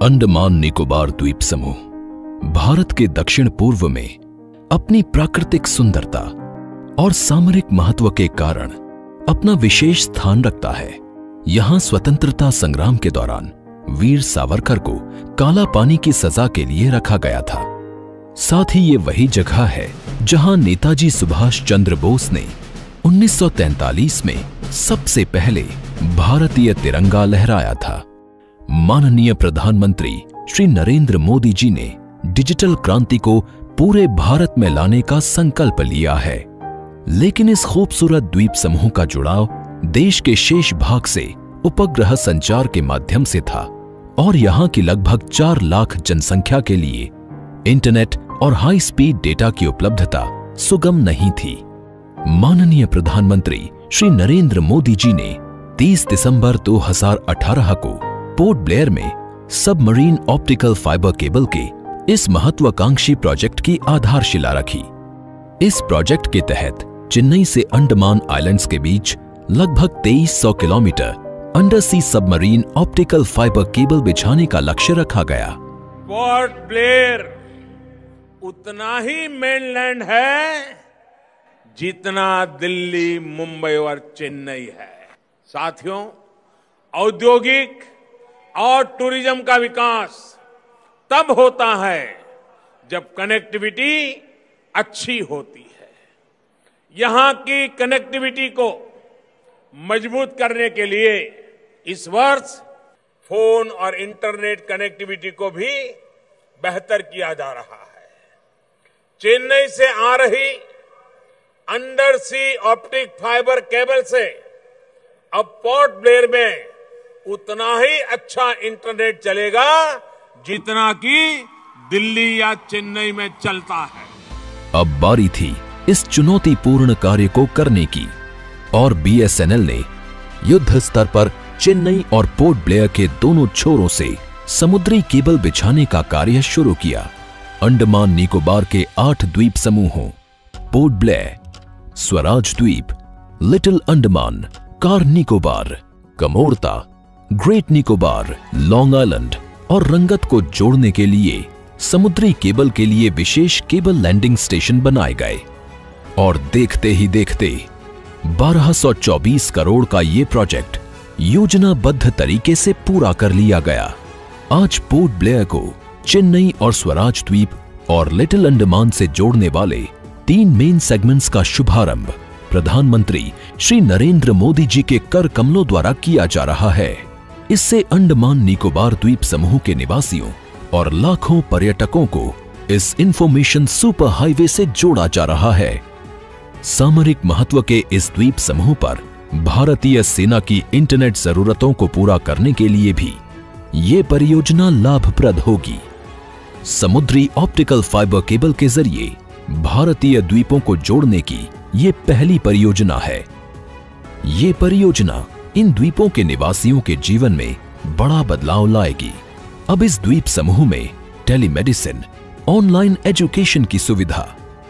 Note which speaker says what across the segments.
Speaker 1: अंडमान निकोबार द्वीप समूह भारत के दक्षिण पूर्व में अपनी प्राकृतिक सुंदरता और सामरिक महत्व के कारण अपना विशेष स्थान रखता है। यहां स्वतंत्रता संग्राम के दौरान वीर सावरकर को काला पानी की सजा के लिए रखा गया था। साथ ही ये वही जगह है जहां नेताजी सुभाष चंद्र बोस ने 1943 में सबसे पहले भारतीय तिरंगा लहराया था। माननीय प्रधानमंत्री श्री नरेंद्र मोदी जी ने डिजिटल क्रांति को पूरे भारत में लाने का संकल्प लिया है, लेकिन इस खूबसूरत द्वीप समूह का जुड़ाव देश के शेष भाग से उपग्रह संचार के माध्यम से था और यहां की लगभग 4 लाख जनसंख्या के लिए इंटरनेट और हाई स्पीड डेटा की उपलब्धता सुगम नहीं थी। माननीय प्रधानमंत्री श्री नरेंद्र मोदी जी ने 30 दिसंबर 2018 को पोर्ट ब्लेयर में सबमरीन ऑप्टिकल फाइबर केबल के इस महत्वाकांक्षी प्रोजेक्ट की आधारशिला रखी। इस प्रोजेक्ट के तहत चेन्नई से अंडमान आइलैंड्स के बीच लगभग 2300 किलोमीटर अंडर सी सबमरीन ऑप्टिकल फाइबर केबल बिछाने का लक्ष्य रखा गया।
Speaker 2: पोर्ट ब्लेयर उतना ही मेनलैंड है जितना दिल्ली, मुंबई और चेन्नई है। साथियों, औद्योगिक और टूरिज्म का विकास तब होता है जब कनेक्टिविटी अच्छी होती है। यहां की कनेक्टिविटी को मजबूत करने के लिए इस वर्ष फोन और इंटरनेट कनेक्टिविटी को भी बेहतर किया जा रहा है। चेन्नई से आ रही अंडर सी ऑप्टिक फाइबर केबल से अब पोर्ट ब्लेयर में उतना ही अच्छा इंटरनेट चलेगा जितना कि दिल्ली या चेन्नई में चलता है।
Speaker 1: अब बारी थी इस चुनौतीपूर्ण कार्य को करने की और बीएसएनएल ने युद्ध स्तर पर चेन्नई और पोर्ट ब्लेयर के दोनों छोरों से समुद्री केबल बिछाने का कार्य शुरू किया। अंडमान निकोबार के 8 द्वीप समूहों पोर्ट ब्लेयर, स्वराज द्वीप, little Andaman, car Nicobar, Kamorta, great Nicobar, long island और रंगत को जोड़ने के लिए समुद्री केबल के लिए विशेष केबल लैंडिंग स्टेशन बनाए गए और देखते ही देखते 1224 करोड़ का ये प्रोजेक्ट योजनाबद्ध तरीके से पूरा कर लिया गया। आज पोर्ट ब्लेयर को चेन्नई और स्वराज द्वीप और लिटिल अंडमान से जोड़ने वाले 3 मेन सेगमेंट्स का शुभारंभ प्रधानमंत्री श्री नरेंद्र मोदी जी के कर कमलों द्वारा किया जा रहा है। इससे अंडमान निकोबार द्वीप समूह के निवासियों और लाखों पर्यटकों को इस इंफॉर्मेशन सुपर हाईवे से जोड़ा जा रहा है। सामरिक महत्व के इस द्वीप समूह पर भारतीय सेना की इंटरनेट जरूरतों को पूरा करने के लिए भी ये परियोजना लाभप्रद होगी। समुद्री ऑप्टिकल फाइबर केबल के जरिए भारतीय द्वीपों को जोड़ने की ये पहली परियोजना है। ये परियोजना इन द्वीपों के निवासियों के जीवन में बड़ा बदलाव लाएगी। अब इस द्वीप समूह में टेलीमेडिसिन, ऑनलाइन एजुकेशन की सुविधा,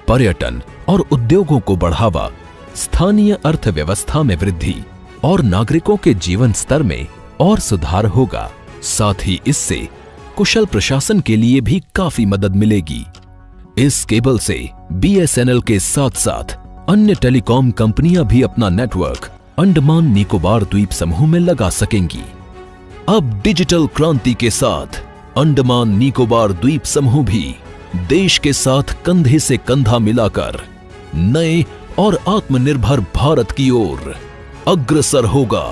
Speaker 1: पर्यटन और उद्योगों को बढ़ावा, स्थानीय अर्थव्यवस्था में वृद्धि और नागरिकों के जीवन स्तर में और सुधार होगा। साथ ही इससे कुशल प्रशासन के लिए भी काफी मदद मिलेगी। इस केबल से बीएसएनएल के साथ साथ अन्य टेलीकॉम कंपनियां भी अपना नेटवर्क अंडमान निकोबार द्वीप समूह में लगा सकेंगी। अब डिजिटल क्रांति के साथ अंडमान निकोबार द्वीप समूह भी देश के साथ कंधे से कंधा मिलाकर नए और आत्मनिर्भर भारत की ओर अग्रसर होगा।